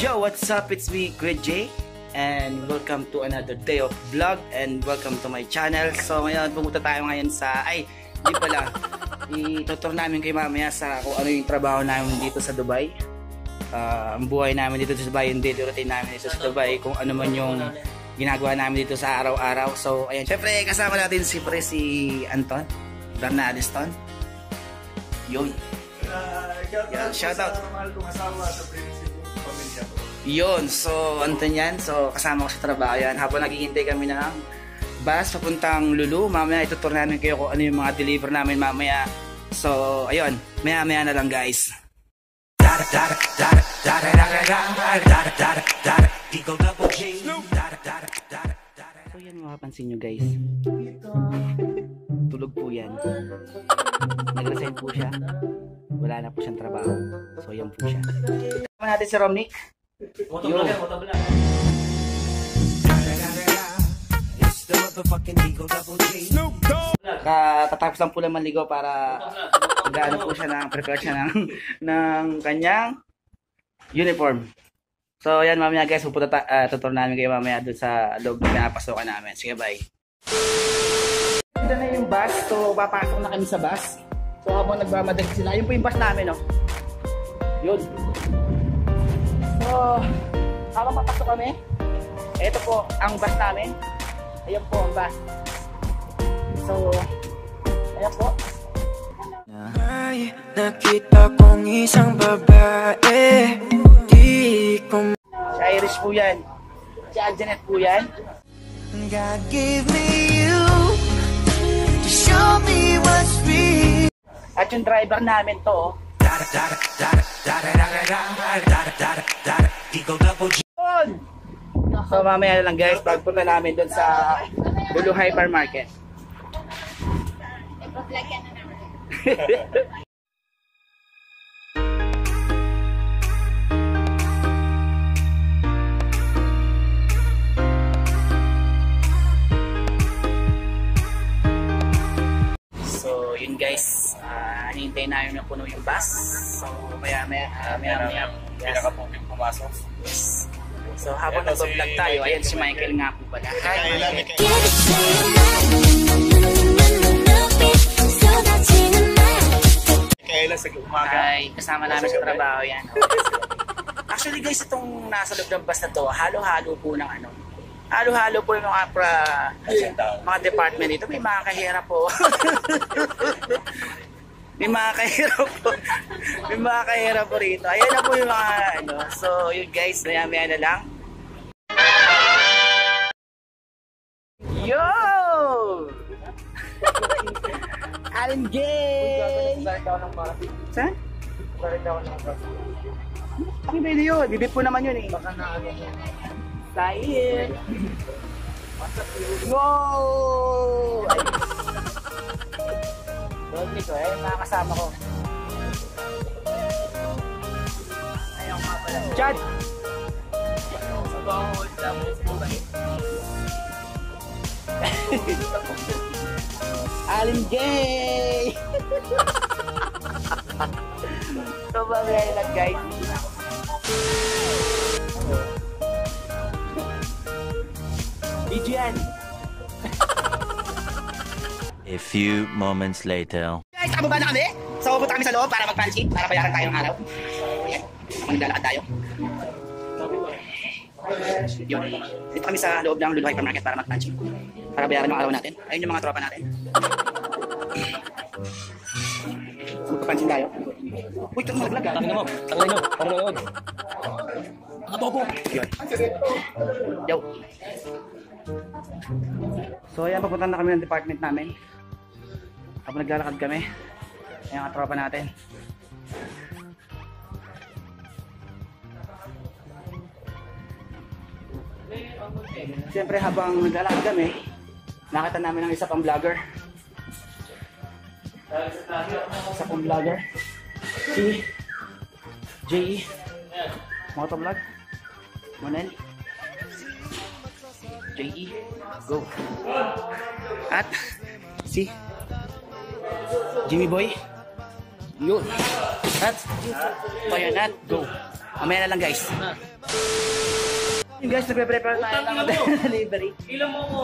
Yo, what's up? It's me, Kuya Jay, and welcome to another day of vlog and welcome to my channel. So ngayon, pumunta tayo ngayon sa, hindi pala, itutur namin kayo mamaya sa kung ano yung trabaho namin dito sa Dubai. Ang buhay namin dito sa Dubai, yung daily routine namin dito sa Dubai, kung ano man yung ginagawa namin dito sa araw-araw. So ayan, syempre kasama natin si Anton Bernadeston. Yun. Shout out. Yun, so Anton yan. So kasama ko sa trabaho yan. Habang naghihintay kami ng bus papuntang Lulu, mamaya itutur namin kayo kung ano yung mga deliver namin mamaya. So ayun, maya-maya na lang guys. So yan, mapapansin nyo guys, tulog po yan. Nag-resign po siya, wala na po siyang trabaho. So yan po siya. Kasama natin si Romnick. Tatapos lang po lang maligo para mag-ano po siya ng prepare siya ng kanyang uniform. So yan, mamaya guys, tutur namin kayo mamaya doon sa loob na pinapasokan namin. Sige, bye. Ito na yung bus. So papasok na kami sa bus. So habang nagmamadali sila, yun po yung bus namin, no? Yun. So habang papasok kami, ito po ang bus namin. Ayan po ang bus. So ayan po. Ay, nakita kong isang babae. Di ko Si Irish po yan. Si Anjanet po yan. God gave me you to show me what's real. At yung driver namin to, so mamaya na lang guys, pagpunta namin doon sa Lulu Hypermarket. So yun guys, hinihintay namin na puno yung bus. So maya pinaka-puping pumasok. Yes. So habang nag-vlog tayo, ayan si Michael nga po pala. Hi Michael. Kailan sa umaga. Ay, kasama namin sa trabaho yan. Actually guys, itong nasa loob ng bus na to, halo-halo po ng ano. Halo-halo po yung mga department dito. May mga kahirap po. May mga kahirap po. May mga kahirap po rito. Ayan na po yung mga ano. So yun guys, maya-maya na lang. Yo! Alan Gay! Saan? Ang ba yun? Bibip po naman yun eh. Sair! Wow! Doon dito mga kasama ko. Ayaw nga pala. Chad! Sa bawal lang mo sa buhay. Alan Gay! So bagay lang guys. BGN! A few moments later. Guys, kababa na kami. So pupunta kami sa loob para mag-punch para bayaran tayo ng araw. Ayan, maglalakad tayo. Yun. Dito kami sa loob ng Lulu Hypermarket para mag-punch para bayaran ng araw natin. Ayun yung mga tropa natin. Magpapansin tayo. Uy, ito malaglag ah. Tangin mo. Para nanood. Bobo. Yun. Yo. So ayan, papunta na kami ng department namin. Habang naglalakad kami, ayan ang tropa natin. Siyempre habang naglalakad kami, nakita namin ang isa pang vlogger. Isa pang vlogger. Si J.E. Motovlog. Monel. J.E. Go. At si Jimmy Boy. Yun. At Toyonat. Go. Mamaya na lang guys. Yung guys, nagpe-prepare tayo ng delivery. Ilan mo ko?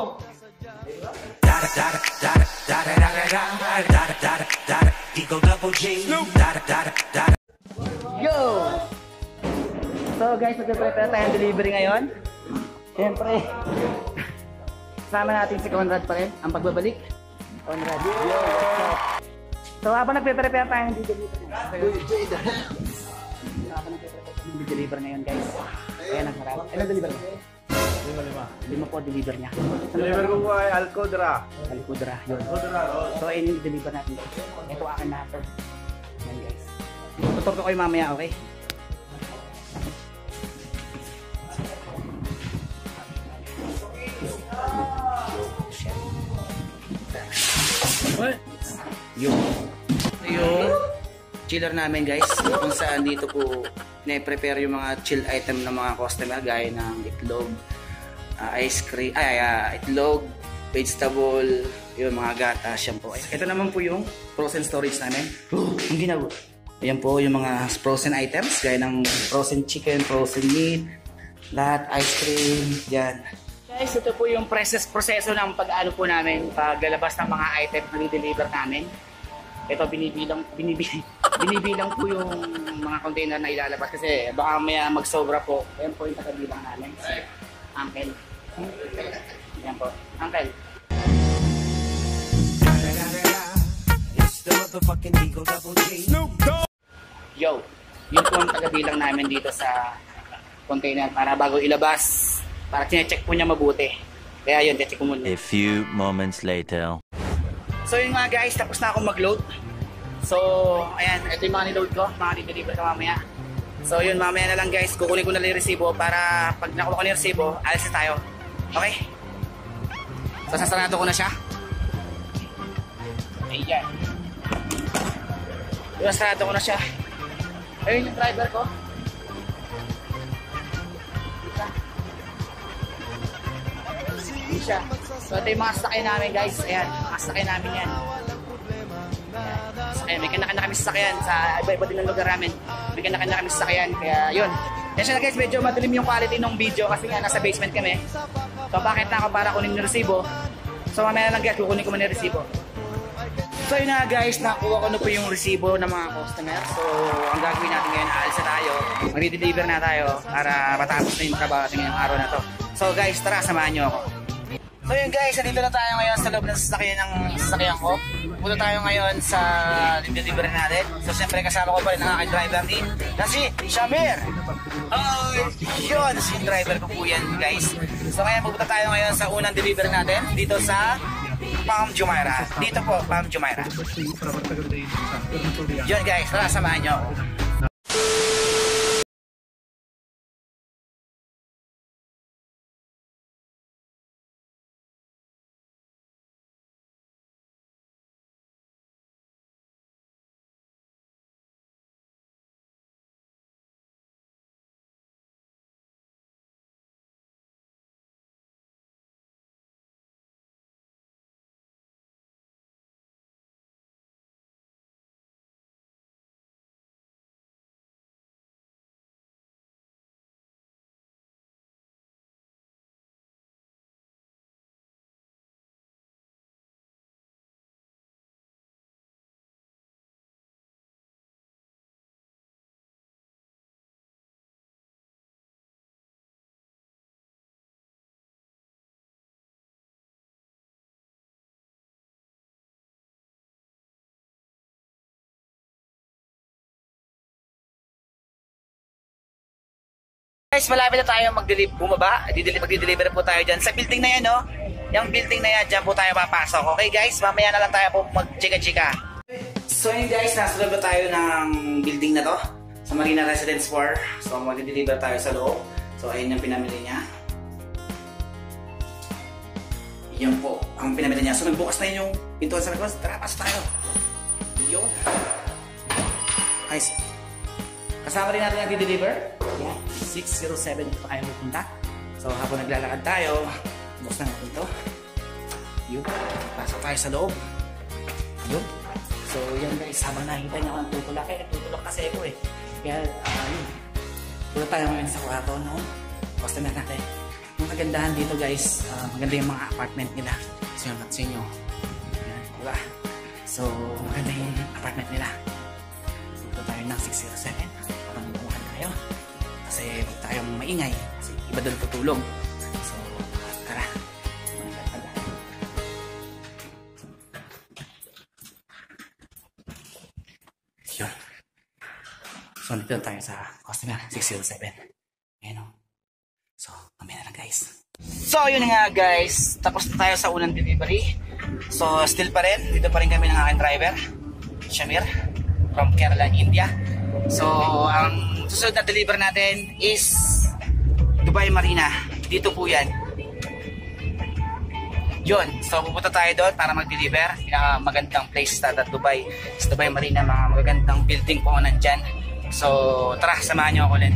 Yo! So guys, nagpe-prepare tayo ng delivery ngayon. Siyempre, kasama natin si Conrad pa rin, ang pagbabalik. Conrad. Yo! So habang nagpe-prepare tayo ng delivery deliver ngayon guys. Ayan ang harap. Ano deliver mo? 5 po deliver niya. Deliver ko po ay Alcodra. Alcudra, yun. So ayun yung deliver natin guys. Ito akin na ito. Ayan guys. Tutor ko kayo mamaya, okay? Yung chiller namin guys, kung saan dito po na-prepare yung mga chill item ng mga customer gaya ng itlog, ice cream, itlog, vegetable, yung mga gatas, yan po. Ito naman po yung frozen storage namin. Ang ginagawa. Ayan po yung mga frozen items gaya ng frozen chicken, frozen meat, lahat, ice cream, yan. Guys, ito po yung proseso ng pag-ano po namin, paglalabas ng mga item na i-deliver namin. Ito binibilang po yung mga container na ilalabas kasi baka maya magsobra po. Ayan po yung tagabilang namin, si Uncle. Ayan po, Uncle. Yo, yun po ang tagabilang namin dito sa container para bago ilabas. Para chinecheck po niya mabuti. Kaya yun, check ko muna. A few moments later. So yun nga guys, tapos na akong mag-load. So, ayan, ito yung mga niload ko, mga deliver ko mamaya. So yun, mamaya na lang guys, kukunin ko na lang yung resibo para pag nakuha ko na yung resibo, alis na tayo. Okay? So sasarado ko na siya. Ayan. Sasarado ko na siya. Ayun yung driver ko. Siya. So ito yung mga sasakyan namin guys. Ayan, mga sasakyan namin yan. Ayan, may kanya-kanya kami sasakyan sa iba-iba din ng lugar namin. May kanya-kanya kami sasakyan. Kaya yun. Yan siya na guys, medyo madilim yung quality ng video kasi nga nasa basement kami. So bakit na ako para kunin yung resibo. So mamaya lang guys, kukunin ko muna yung resibo. So yun na guys, nakuha ko na po yung resibo ng mga customer. So ang gagawin natin ngayon, aalis na tayo. Mag-deliver na tayo para matapos na yung trabaho natin ngayong araw na to. So guys, tara, samahan nyo ako. So yun guys, nandito na tayo ngayon sa loob ng sasakyan ko. Punta tayo ngayon sa delivery natin. So siyempre kasama ko pa rin ang aking driver ni na si Shamir. Oh, yun, si driver ko po yan guys. So ngayon pupunta tayo ngayon sa unang delivery natin dito sa Palm Jumeirah. Dito po, Palm Jumeirah. Yun guys, tara samahan nyo. Guys, malapit na tayo bumaba. Magdi-deliver po tayo dyan sa building na yan, no? Yung building na yan, dyan po tayo papasok. Okay guys, mamaya na lang tayo po mag-chika-chika. So yun guys, nasa loob na tayo ng building na to. Sa Marina Residence 4. So magdi-deliver tayo sa loob. So ayun yung pinamili niya. Yan po, ang pinamili niya. So nagbukas na yun yung pintuan sa labas. Tara, pasok tayo. Yun. Guys, kasama rin natin nag-deliver. Yan. 607 dito tayo pupunta. So habang naglalakad tayo, buksan natin ito. Yun. Pasok tayo sa loob. Yun. So yan guys, habang nakikita niyo ang tutulak tutulak kasi ako eh. Kaya yun. Punta tayo ngayon sa kwarto, no? Customer natin. Yung kagandahan dito guys, maganda yung mga apartment nila. So yung sa inyo. Yan, diba? So, maganda yung apartment nila. So, punta tayo ng 607. Parang bumukan tayo. Kasi huwag tayong maingay. Kasi iba doon tutulong. So, tara. Yun. So, nandito tayo sa customer 607. Ayan o. So, mamaya na guys. So, yun nga guys. Tapos na tayo sa unang delivery. So, still pa rin. Dito pa rin kami ng aking driver. Shamir. From Kerala, India. So, ang susunod na deliver natin is Dubai Marina. Dito po yan. Yun. So, pupunta tayo doon para mag-deliver. Magandang place sa Dubai. Sa Dubai Marina, mga magagandang building po nandyan. So, tara, samahan nyo ako ulit.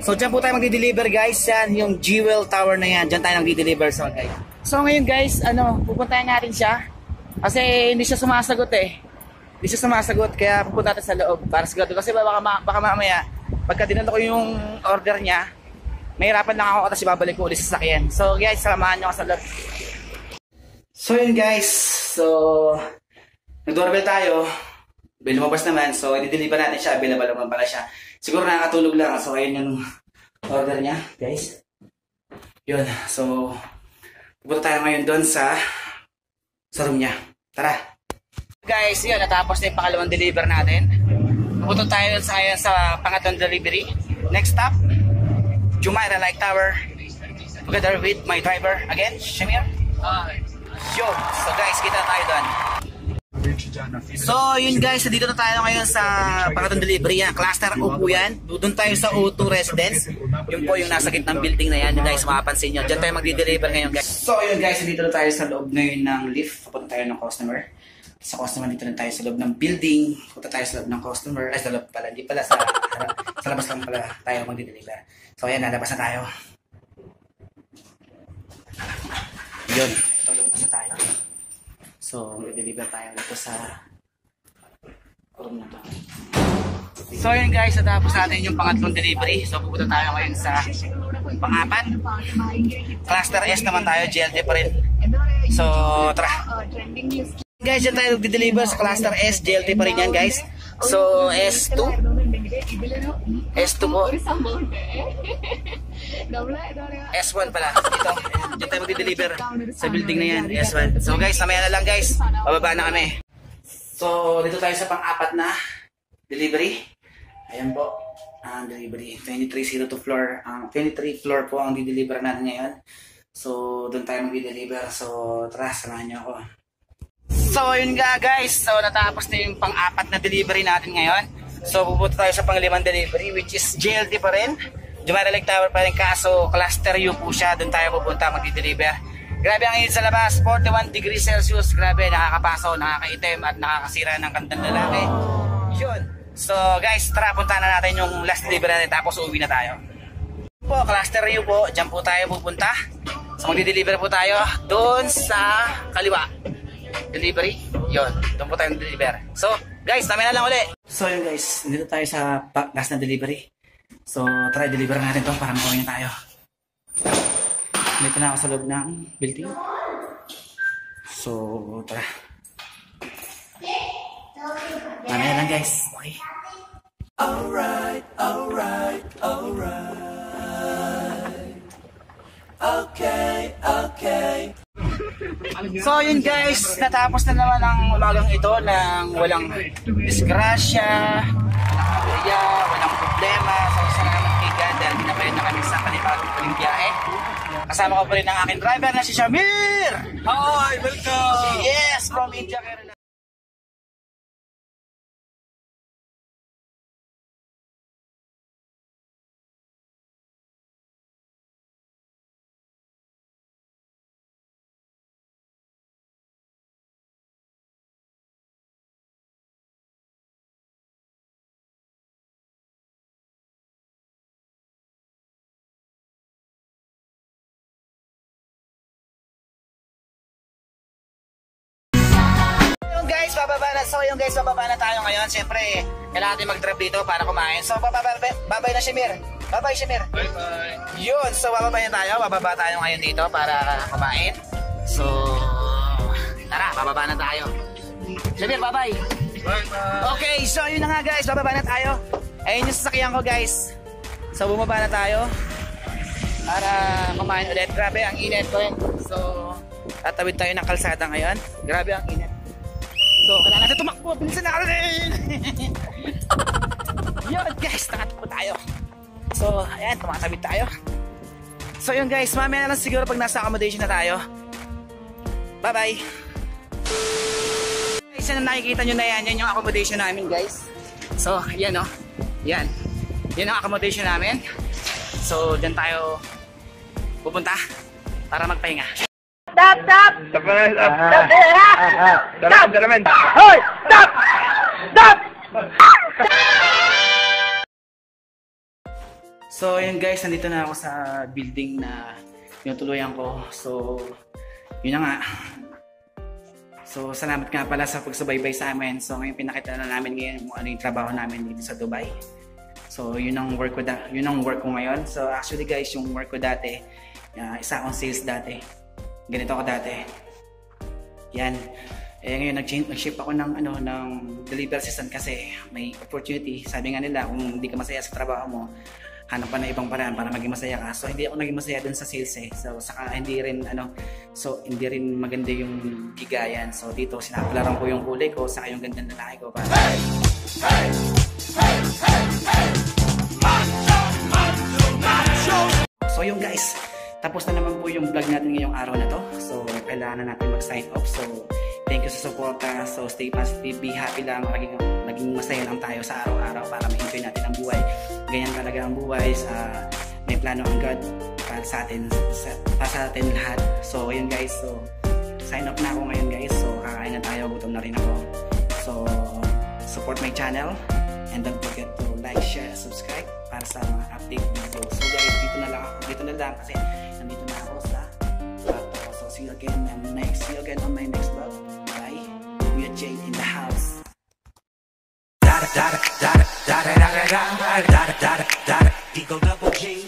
So, dyan po tayo magdi-deliver guys. Yan, yung Jewel Tower na yan. Dyan tayo magdi-deliver so guys. So, ngayon guys, pupuntahan natin siya. Kasi hindi siya sumasagot eh. Hindi siya sumasagot, kaya pupunta natin sa loob para sigurado. Kasi baka mamaya, pagka dinala ko yung order niya, mahirapan lang ako kasi babalik ko ulit sa sakyan. So, guys, samahan nyo ako sa loob. So, yun guys. So, nag-doorbell tayo. Lumabas naman. So, i-deliver natin siya. Available naman pala siya. Siguro nakakatulog lang. So, ayun yung order niya, guys. Yun. So, pupunta tayo ngayon doon sa room niya. Tara. Guys, yun. Natapos na yung pangalawang deliver natin. Pupunta tayo sa pangatlong delivery. Next stop, Jumeirah Lake Tower. Together with my driver. Again, Shamir. Yun. So, guys, kita tayo doon. So, yun guys, dito na tayo ngayon sa pangatlong delivery yan. Cluster O po yan. Doon tayo sa O2 Residence. Yun po yung nasa gitnang building na yan. Yun guys, makapansin nyo. Diyan tayo magdi-deliver ngayon guys. So, yun guys, dito na tayo sa loob ngayon ng lift. Papunta tayo ng customer. Sa customer, dito na tayo sa loob ng building. Punta tayo sa loob ng customer. Ay, sa loob pala. Hindi pala sa labas lang pala tayo magdi-deliver. So, ayan, nalabas na tayo. Yun, ito lumabas na tayo. So, mag-deliver tayo dito sa room na to. So, yun guys, natapos natin yung pangatlong delivery. So, pupunta tayo ngayon sa pang-apat. Cluster S naman tayo, GLT pa rin. So, tara. Guys, dyan tayo mag-deliver sa Cluster S, GLT pa rin yan guys. So, S2. S2 po. S1 pala. Ito. Diyan tayo mag-deliver sa building na yan. S1. So guys, mamaya na lang guys. Bababa na kami. So, dito tayo sa pang-apat na delivery. Ayan po. Ang delivery. 2302 floor. 23 floor po ang di-deliver natin ngayon. So, doon tayo mag-deliver. So, tara, samahan nyo ako. So, yun nga guys. So, natapos na yung pang-apat na delivery natin ngayon. So, pupunta tayo sa pang-limang delivery, which is JLT pa rin. Jumeirah Lake Tower pa rin, kaso Cluster U po siya. Doon tayo pupunta mag-deliver. Grabe ang init sa labas, 41 degrees Celsius. Grabe, nakakapaso, nakakaitim at nakakasira ng kandang lalaki. Yun. So guys, tara, punta na natin yung last delivery natin, tapos uwi na tayo. Po, Cluster U po, dyan po tayo pupunta. So mag-deliver po tayo doon sa kaliwa. Delivery, yun. Doon po tayo mag-deliver. So guys, namin na lang ulit. So yun guys, dito tayo sa last na delivery. So, try deliver natin to para makawin tayo. Dito na ako sa loob ng building. So, tara. Mamaya lang guys. Okay. Alright. Okay. So yun guys, natapos na naman ang umagang ito ng walang disgrasya, walang aberya, walang problema. So salamat kay God dahil binabayan na kami sa panibagong palimbiyahe. Kasama ko pa rin ang aking driver na si Shamir! Hi! Welcome! Yes! From India, Kerala. Guys, bababa na tayo ngayon. Siyempre, kailangan natin mag-drive dito para kumain. So, babay na Shamir. Babay, Shamir. Bye-bye! Yun, so bababa na tayo. Bababa tayo ngayon dito para kumain. So, tara, bababa na tayo. Shamir, babay. Bye-bye! Okay, so yun na nga guys, bababa na tayo. Ayun yung sasakyan ko guys. So, bumaba na tayo para kumain ulit. Grabe, ang init ko yun. So, tatawid tayo ng kalsada ngayon. Grabe ang init. So, kailangan natin tumakbo. Bilisan na natin! Yun guys, nakatakbo tayo. So, ayan, tumakatawid tayo. So, yun guys, mamaya na lang siguro pag nasa accommodation na tayo. Bye-bye! Guys, yan ang nakikita nyo na yan. Yan yung accommodation namin guys. So, yan o. Yan. Yan ang accommodation namin. So, dyan tayo pupunta para magpahinga. Stop na! Stop! Hoy! Stop! So, yun guys, nandito na ako sa building na tinutuluyan ko. So, yun na nga. So, salamat nga pala sa pagsubaybay sa amin. So, ngayon pinakita na namin ngayon kung ano yung trabaho namin dito sa Dubai. So, yun ang work ko ngayon. So, actually guys, yung work ko dati, isa akong sales dati. Ganito ako dati. Yan. Eh ngayon nag-ship ako ng delivery assistant kasi may opportunity. Sabi nga nila kung hindi ka masaya sa trabaho mo, hanap pa na ibang paraan para maging masaya ka. So hindi ako naging masaya dun sa sales eh. So saka hindi rin maganda yung gigayan. So dito sinapalaran ko yung kulay ko saka yung gandang lalaki ko para So yung guys, tapos na naman po yung vlog natin ngayong araw na to. So, kailangan na natin mag-sign off. So, thank you sa suporta. So, stay positive, be happy lang. Maging masaya lang tayo sa araw-araw para ma-enjoy natin ang buhay. Ganyan talaga ang buhay. May plano ang God para sa atin lahat. So, ayun guys. So, sign off na ako ngayon guys. So, kakain na tayo. Gutom na rin ako. So, support my channel. And don't forget to like, share, subscribe para sa mga update video. So guys, dito na lang kasi nandito na ako sa kwarto. So see you again on my next vlog. Bye. We are Jay in the house. Eagle double G.